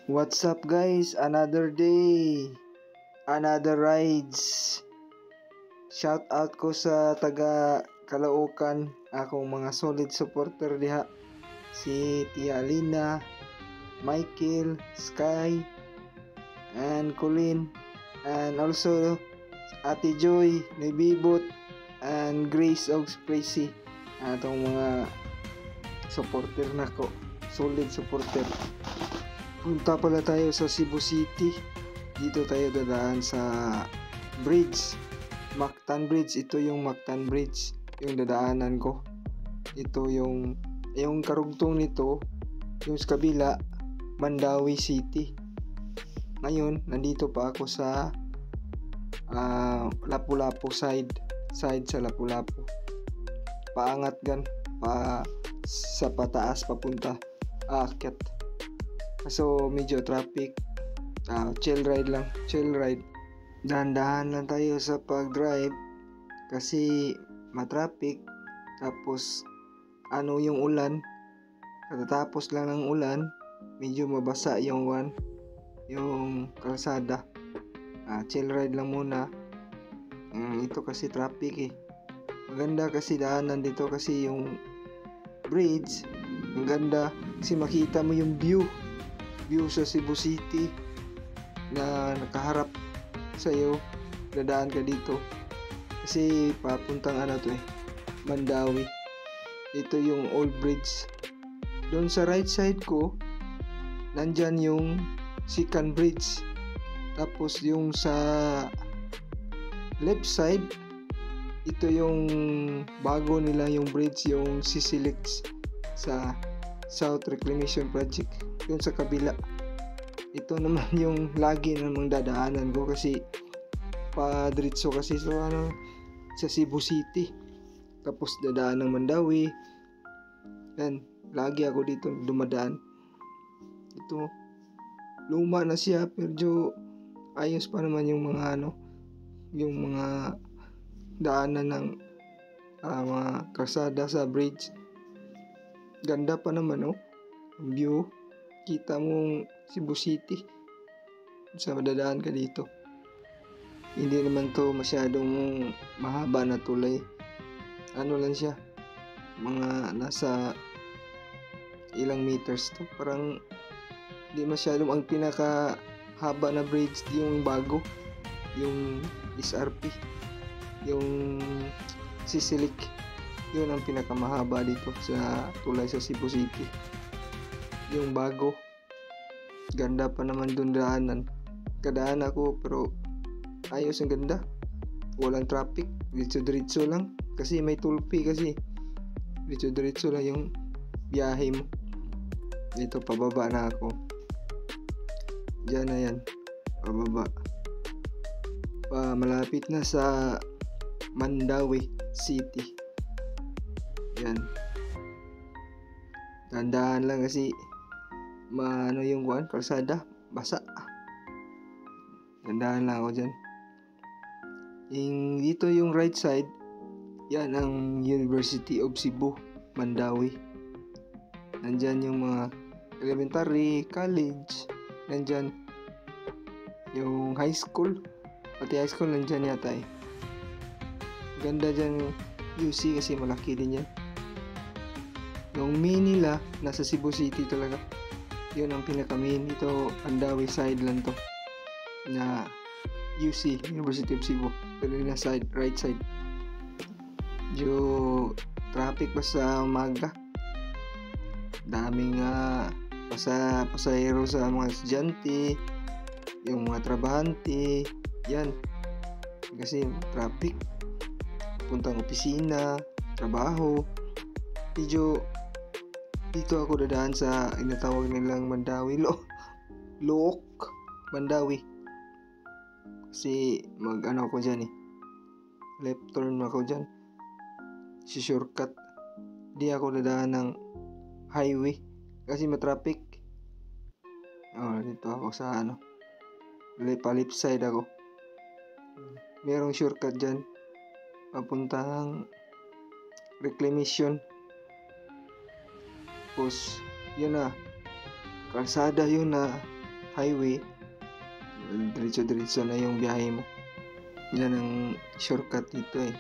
What's up guys? Another day, another rides. Shout out ko sa taga Caloocan, akong mga solid supporter diha. Si Tia Alina, Michael, Sky, and Colin, and also Ate Joy, Bibot, and Grace og Spracy. Atong mga supporter nako, solid supporter. Punta pala tayo sa Cebu City. Dito tayo dadaan sa bridge, Mactan Bridge. Ito yung Mactan Bridge, yung dadaanan ko. Ito yung karugtong nito, yung sa kabila, Mandawi City. Ngayon, nandito pa ako sa Lapu-Lapu side sa Lapu-Lapu. Paangat gan, sa pataas papunta aakyat. So medyo traffic, chill ride. Dahan-dahan lang tayo sa pag-drive kasi matraffic. Tapos yung ulan, katatapos lang ng ulan, medyo mabasa yung kalsada. Chill ride lang muna. Ito kasi traffic Maganda kasi daanan dito kasi yung bridge, ang ganda kasi makita mo yung view sa Cebu City na nakaharap sa iyo. Dadaan ka dito kasi papuntang Mandawi. Ito yung old bridge. Doon sa right side ko, nandyan yung second bridge. Tapos yung sa left side, ito yung bago nila yung bridge, yung Sisilix sa South Reclamation Project. Yun sa kabila. Ito naman yung lagi namang dadaanan ko kasi pa-diretso kasi sa Cebu City. Tapos dadaan ng Mandawi. Yan, lagi ako dito dumadaan. Ito, luma na siya pero ayos pa naman yung mga yung mga daanan ng mga kalsada sa bridge. Ganda pa naman ang view. Kita mong Cebu City sa madadaan ka dito. Hindi naman to masyadong mahaba na tulay. Lang siya, mga nasa ilang meters to. Parang hindi masyadong, ang pinaka haba na bridge yung bago, yung SRP, yung Sisilik. Yun ang pinakamahaba dito sa tulay sa Cebu City. Yung bago, ganda pa naman dun daanan. Kadaan ako pero ayos, ang ganda. Walang traffic, diretso lang. Kasi may tulpi kasi. Diretso lang yung biyahe mo. Dito pababa na ako. Diyan na yan, pababa. Malapit na sa Mandawi City. Yan. Tandaan lang kasi yung kalsada basa. Tandaan lang ako dyan. Dito yung right side, yan ang University of Cebu, Mandawi. Nandyan yung mga elementary, college. Nandyan yung high school. Pati high school nandyan yata Ganda dyan UC kasi malaki din yan. Yung main nila nasa Cebu City talaga. Yun ang pinaka-main. Ito Mandawi side lang to na UC, University of Cebu. Pero na side, right side. Traffic pa sa umaga. Daming pasahero sa mga estudyante, yung mga trabahante. Yan. Kasi traffic. Puntang opisina, trabaho. Dito ako dadaan sa inatawag nilang Mandawi Look Mandawi. Kasi ako dyan left turn ako dyan. Si shortcut. Di ako dadaan ng highway kasi matraffic. Dito ako sa left side ako. Merong shortcut dyan papuntang Reclamation. Tapos yun kalsada yun highway, diretso-diretso na yung biyahe mo. Yan ang shortcut dito eh.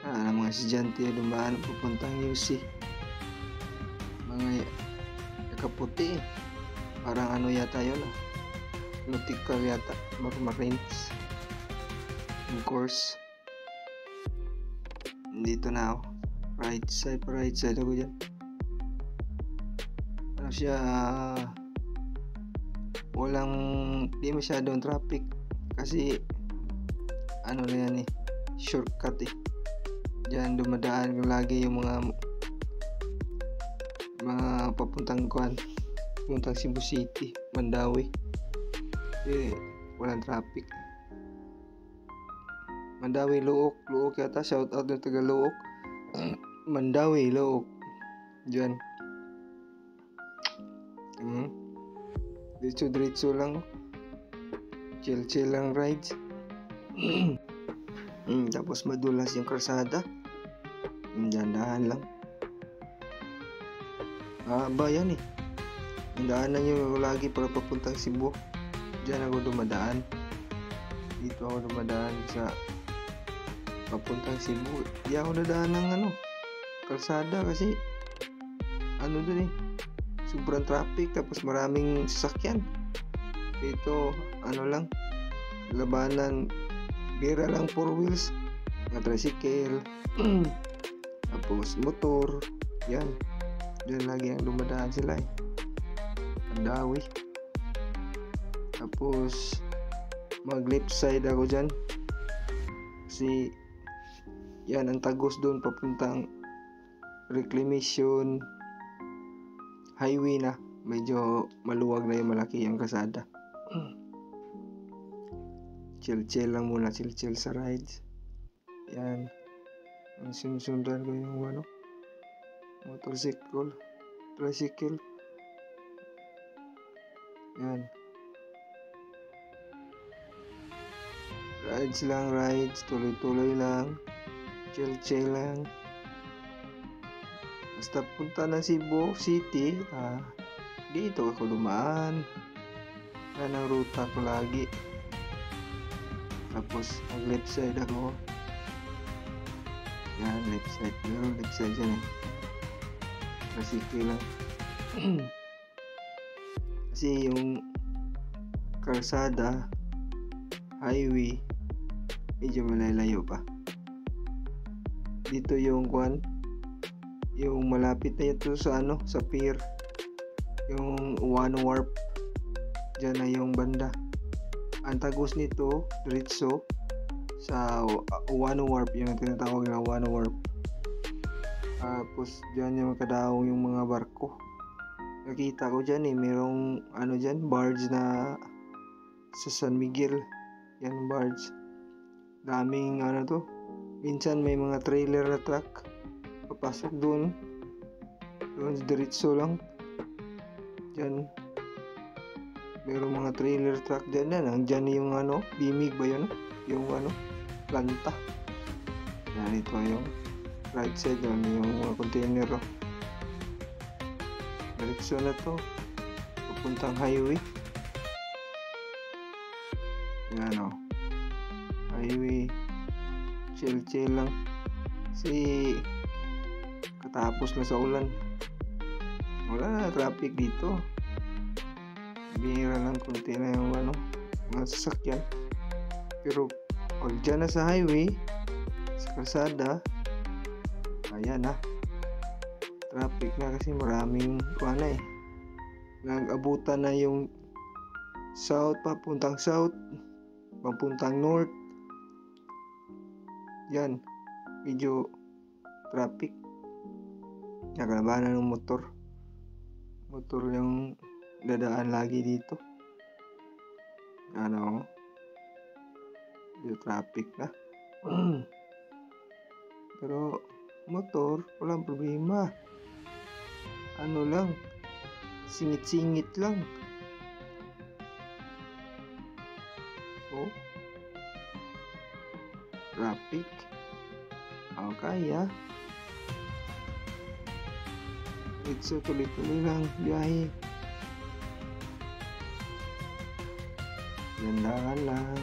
Mga estudyante dumaan pupuntang UC. Mga kaputi eh. Parang ano yata yun nautical yata, marines. Of course, dito na ako. Right side ako dyan. Ano siya, di masyadong traffic. Kasi, ano na yan eh, shortcut eh. Diyan dumadaan lagi yung mga papuntang Cebu City, Mandawi. Walang traffic. Mandawi, Luok yata. Shout out na taga Luok. Mandawi, Luok. Diyan. Diretso lang. Chill lang rides. Tapos madulas yung kalsada. Dahan lang. Yan eh. Daanan nyo lagi para papuntang Cebu. Diyan ako dumadaan. Dito ako dumadaan sa papuntang Cebu. Di ako dadaan ng kalsada kasi dun eh, sobrang traffic tapos maraming sasakyan. Dito lang, labanan, bira lang 4 wheels, mga tricycle, tapos motor. Yan, dyan lagi ang dumadaan sila eh. Mandawi. Tapos mag left side ako dyan kasi yan ang tagos doon papuntang reclamation highway na. Medyo maluwag na yung malaki yung kalsada. Chill lang muna, chill sa rides. Yan, ang sinusundan ko yung motorcycle, tricycle. Yan, rides, tuloy lang, chill lang. Basta punta ng Cebu City, dito ako dumaan. Yan ang ruta ko lagi. Tapos ang left side ako. Yan, left side. Meron left side dyan eh. Tricycle lang. Kasi yung kalsada, highway, medyo malalayo pa. Dito yung yung malapit na ito sa sa pier, yung One Warp. Diyan na yung banda. Ang tagos nito diretso sa One Warp, yung tinatawag na One Warp. Tapos diyan yung kadaong yung mga barko. Nakita ko diyan eh, merong diyan, barge na sa San Miguel. Yan, barge. Daming minsan may mga trailer na truck papasok doon diretso lang. Diyan merong mga trailer truck dyan. Diyan yung bimig ba yun? Yung planta. Yan, ito yung right side doon, yung mga container. Diretso na to papuntang highway. Yan highway. Chill lang. Kasi katapos na sa ulan. Wala na traffic dito. Bihira lang, kunti na yung mga sasakyan. Pero pag dyan na sa highway, sa kalsada, ayan traffic na kasi maraming nag-abutan na yung south, papuntang north. Yan, medyo traffic. Nakalabanan ng motor yung dadaan lagi dito. Medyo traffic na. Pero motor, walang problema. Lang, singit-singit lang. Traffic. Kaya. Tuloy lang biyahe. Gandahan lang.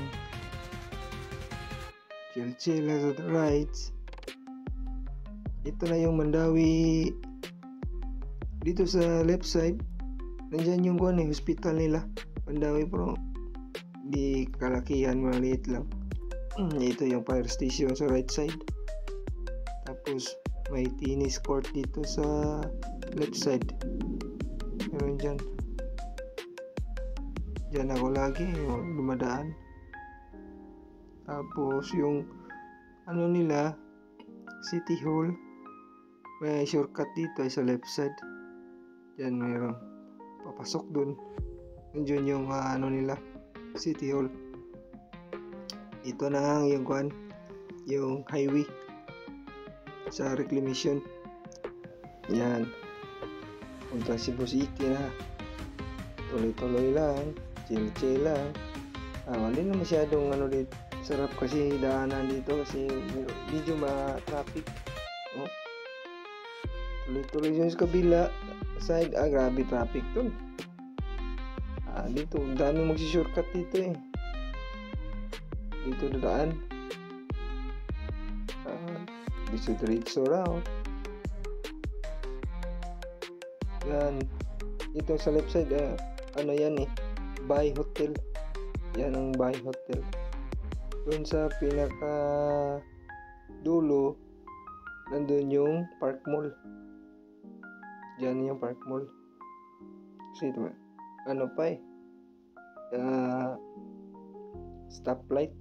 Chill lang sa rides. Ito na yung Mandawi. Dito sa left side, nandyan yung hospital nila. Mandawi pero di kalakihan, maliit lang. Ito yung fire station sa right side. Tapos may tennis court dito sa left side. Meron dyan. Diyan ako lagi dumadaan. Tapos yung nila, City Hall, may shortcut dito ay sa left side. Diyan mayroon papasok dun. Nandiyan yung nila, City Hall. Ito na yung yung highway sa reclamation. Yan. Punta Cebu City na. Tuloy-tuloy lang. Chill lang. Hindi na masyadong dito. Sarap kasi daanan dito kasi medyo ma-traffic. Tuloy-tuloy yun sa kabila side. Grabe traffic dun. Dito, dami magsi-shortcut dito eh. Dito dadaan. Diretso raw. Yan. Ito sa left side, yan eh. Bay Hotel. Yan ang Bay Hotel. Doon sa pinaka dulo, nandun yung Park Mall. Diyan yung Park Mall. Kasi ito, stoplight.